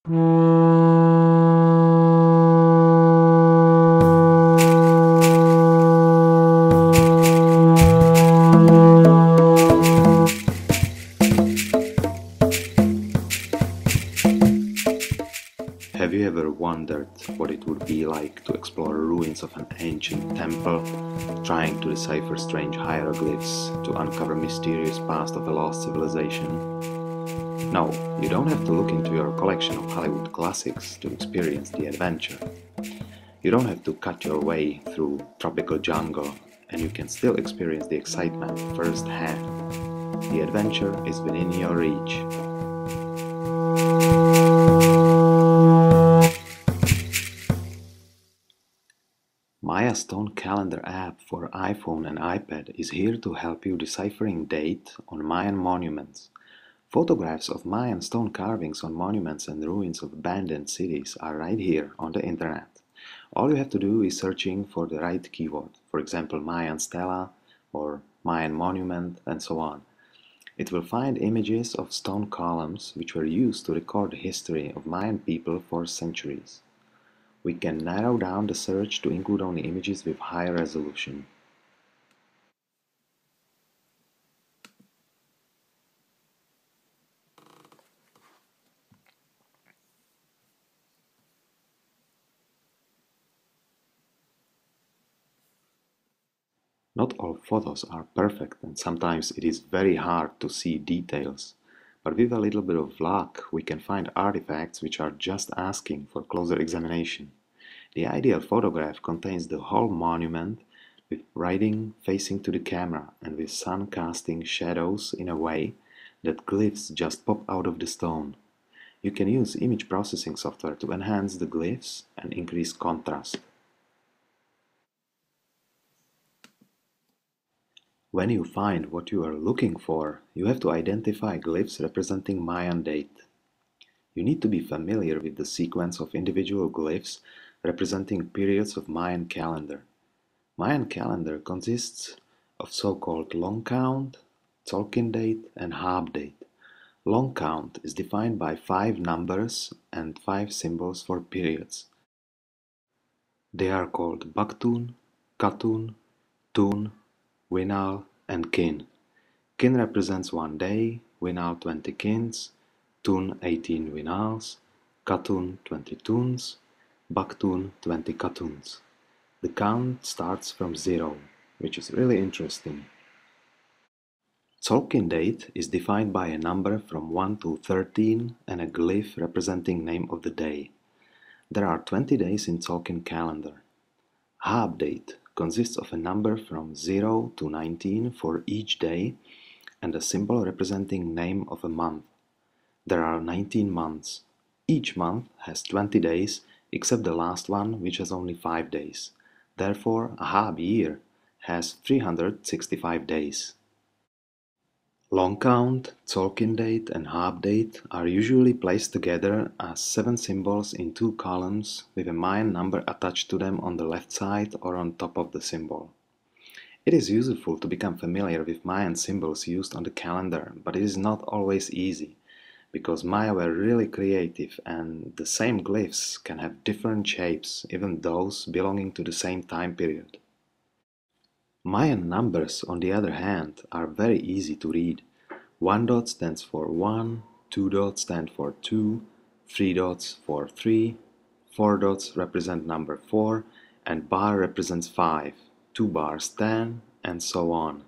Have you ever wondered what it would be like to explore ruins of an ancient temple, trying to decipher strange hieroglyphs to uncover mysterious past of a lost civilization? No, you don't have to look into your collection of Hollywood classics to experience the adventure. You don't have to cut your way through tropical jungle, and you can still experience the excitement firsthand. The adventure is within your reach. Maya Stone Calendar app for iPhone and iPad is here to help you deciphering date on Mayan monuments. Photographs of Mayan stone carvings on monuments and ruins of abandoned cities are right here on the internet. All you have to do is searching for the right keyword, for example Mayan stela or Mayan monument and so on. It will find images of stone columns which were used to record the history of Mayan people for centuries. We can narrow down the search to include only images with high resolution. Not all photos are perfect and sometimes it is very hard to see details, but with a little bit of luck we can find artifacts which are just asking for closer examination. The ideal photograph contains the whole monument with writing facing to the camera and with sun casting shadows in a way that glyphs just pop out of the stone. You can use image processing software to enhance the glyphs and increase contrast. When you find what you are looking for, you have to identify glyphs representing Mayan date. You need to be familiar with the sequence of individual glyphs representing periods of Mayan calendar. Mayan calendar consists of so-called long count, Tzolk'in date, and Hab date. Long count is defined by 5 numbers and 5 symbols for periods. They are called Baktun, Katun, Tun, Winal, and Kin. Kin represents 1 day, Winal 20 kins, Tun 18 Winals, Katun 20 tuns, Baktun 20 Katuns. The count starts from 0, which is really interesting. Tzolk'in date is defined by a number from 1 to 13 and a glyph representing name of the day. There are 20 days in Tzolk'in calendar. Hab date consists of a number from 0 to 19 for each day and a symbol representing name of a month. There are 19 months. Each month has 20 days except the last one which has only 5 days. Therefore, a Hab year has 365 days. Long count, Tzolk'in date, and Hab date are usually placed together as 7 symbols in 2 columns with a Mayan number attached to them on the left side or on top of the symbol. It is useful to become familiar with Mayan symbols used on the calendar, but it is not always easy, because Maya were really creative and the same glyphs can have different shapes, even those belonging to the same time period. Mayan numbers, on the other hand, are very easy to read. 1 dot stands for 1, 2 dots stand for 2, 3 dots for 3, 4 dots represent number 4, and bar represents 5, 2 bars 10, and so on.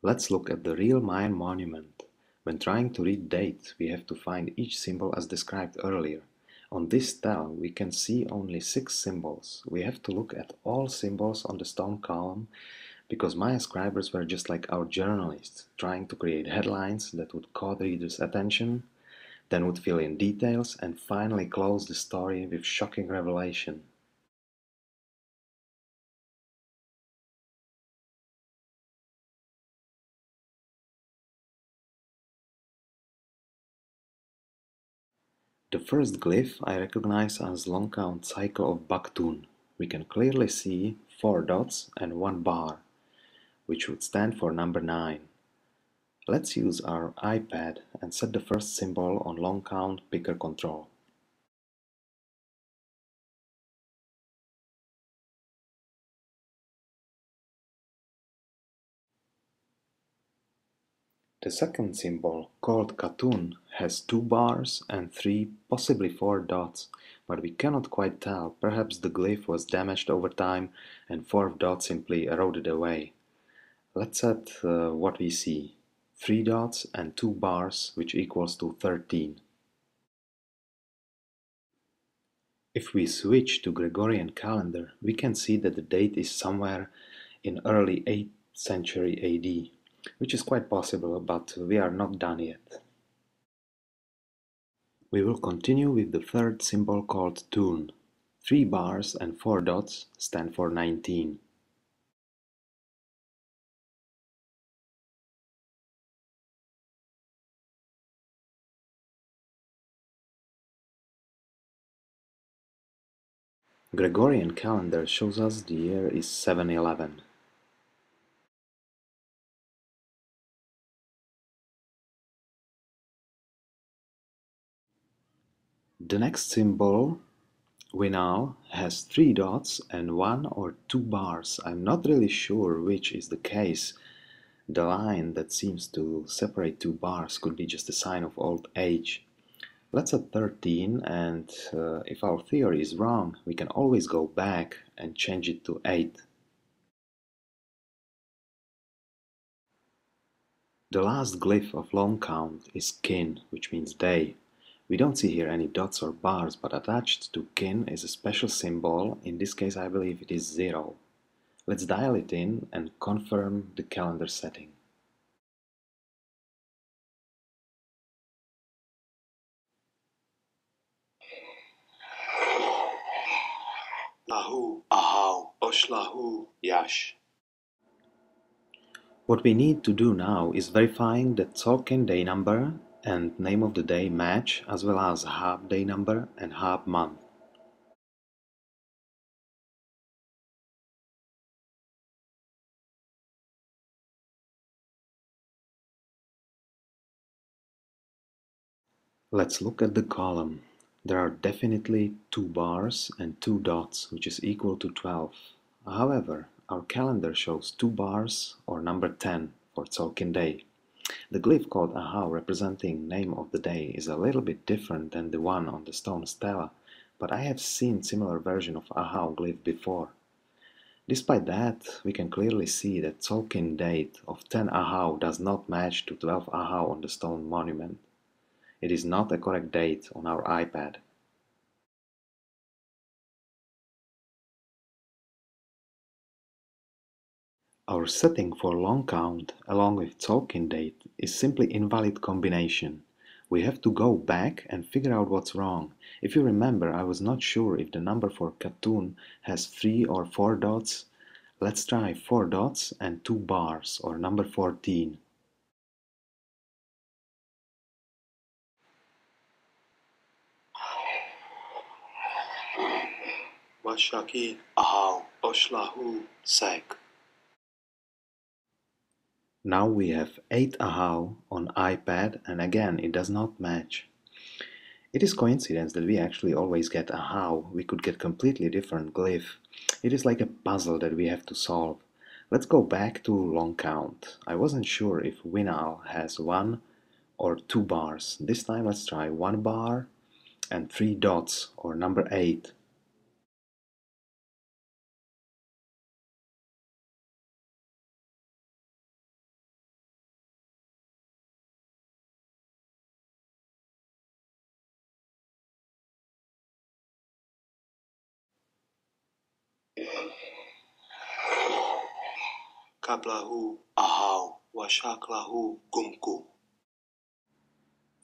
Let's look at the real Mayan monument. When trying to read dates, we have to find each symbol as described earlier. On this stele, we can see only 6 symbols. We have to look at all symbols on the stone column because Maya scribers were just like our journalists, trying to create headlines that would caught readers' attention, then would fill in details, and finally close the story with shocking revelation. The first glyph I recognize as long count cycle of Baktun. We can clearly see 4 dots and 1 bar, which would stand for number 9. Let's use our iPad and set the first symbol on long count picker control. The second symbol, called cartoon, has 2 bars and 3, possibly 4 dots, but we cannot quite tell. Perhaps the glyph was damaged over time and 4 dots simply eroded away. Let's set what we see. 3 dots and 2 bars, which equals to 13. If we switch to Gregorian calendar, we can see that the date is somewhere in early 8th century AD, which is quite possible, but we are not done yet. We will continue with the third symbol called tune. 3 bars and 4 dots stand for 19. Gregorian calendar shows us the year is 711. The next symbol we now has 3 dots and 1 or 2 bars. I'm not really sure which is the case. The line that seems to separate 2 bars could be just a sign of old age. Let's add 13, and if our theory is wrong, we can always go back and change it to 8. The last glyph of long count is kin, which means day. We don't see here any dots or bars, but attached to kin is a special symbol. In this case, I believe it is 0. Let's dial it in and confirm the calendar setting. Lahu, Ahau, Oshlahu, Yash. What we need to do now is verifying that Tzolk'in day number and name of the day match, as well as Hab day number and Hab month. Let's look at the column. There are definitely 2 bars and 2 dots, which is equal to 12. However, our calendar shows 2 bars or number 10 for Tzolk'in day. The glyph called Ahau, representing name of the day, is a little bit different than the one on the stone stela, but I have seen similar version of Ahau glyph before. Despite that, we can clearly see that Tzolk'in date of 10 Ahau does not match to 12 Ahau on the stone monument. It is not a correct date on our iPad. Our setting for long count along with Tzolk'in date is simply invalid combination. We have to go back and figure out what's wrong. If you remember, I was not sure if the number for cartoon has 3 or 4 dots. Let's try 4 dots and 2 bars, or number 14. Washaki, Ahau, Oshlahu, Sek. Now we have 8 Ahau on iPad, and again it does not match. It is coincidence that we actually always get Ahau. We could get completely different glyph. It is like a puzzle that we have to solve. Let's go back to long count. I wasn't sure if Winal has 1 or 2 bars. This time let's try 1 bar and 3 dots, or number 8. Kablahu, Ahau, Washaklahu, Gumku.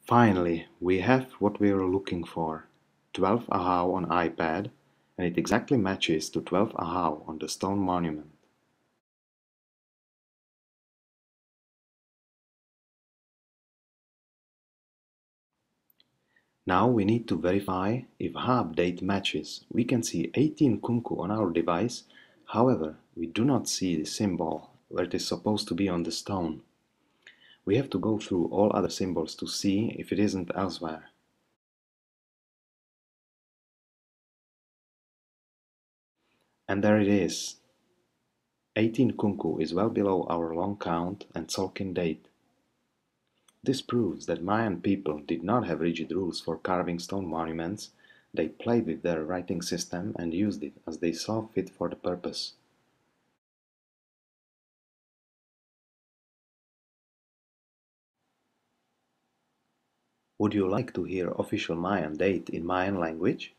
Finally, we have what we are looking for. 12 Ahau on iPad, and it exactly matches to 12 Ahau on the stone monument. Now we need to verify if Hab date matches. We can see 18 Kumku on our device, however, we do not see the symbol where it is supposed to be on the stone. We have to go through all other symbols to see if it isn't elsewhere. And there it is. 18 Kunku is well below our long count and Tzolk'in date. This proves that Mayan people did not have rigid rules for carving stone monuments. They played with their writing system and used it as they saw fit for the purpose. Would you like to hear official Mayan date in Mayan language?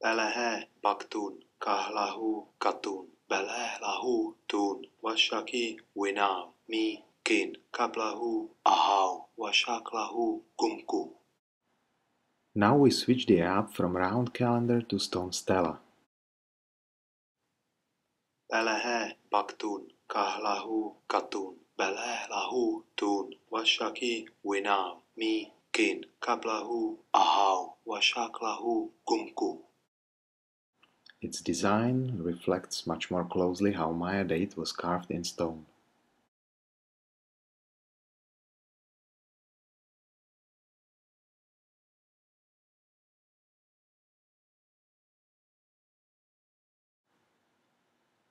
Belehe baktun kahlahu katun. Belehlahu tun. Washaki winam mi kin. Kablahu ahau. Washaklahu gumku. Now we switch the app from round calendar to stone stela. Belehe baktun kahlahu katun. Belehlahu tun. Washaki winam mi kin. Kablahu ahau. Washaklahu gumku. Its design reflects much more closely how Maya date was carved in stone.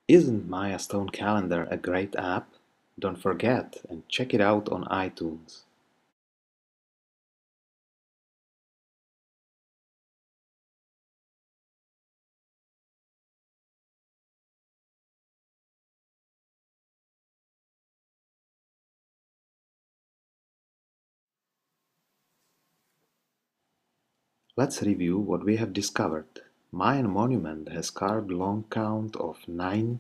Isn't Maya Stone Calendar a great app? Don't forget and check it out on iTunes. Let's review what we have discovered. Mayan monument has carved long count of 9,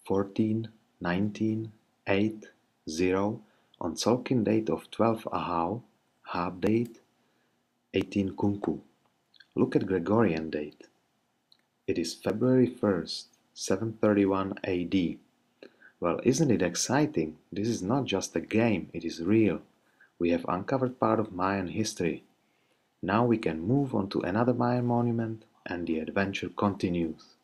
14, 19, 8, 0 on Tzolk'in date of 12 Ahau, Hab date 18 Kunku. Look at Gregorian date. It is February 1st, 731 AD. Well, isn't it exciting? This is not just a game, it is real. We have uncovered part of Mayan history. Now we can move on to another Mayan monument and the adventure continues.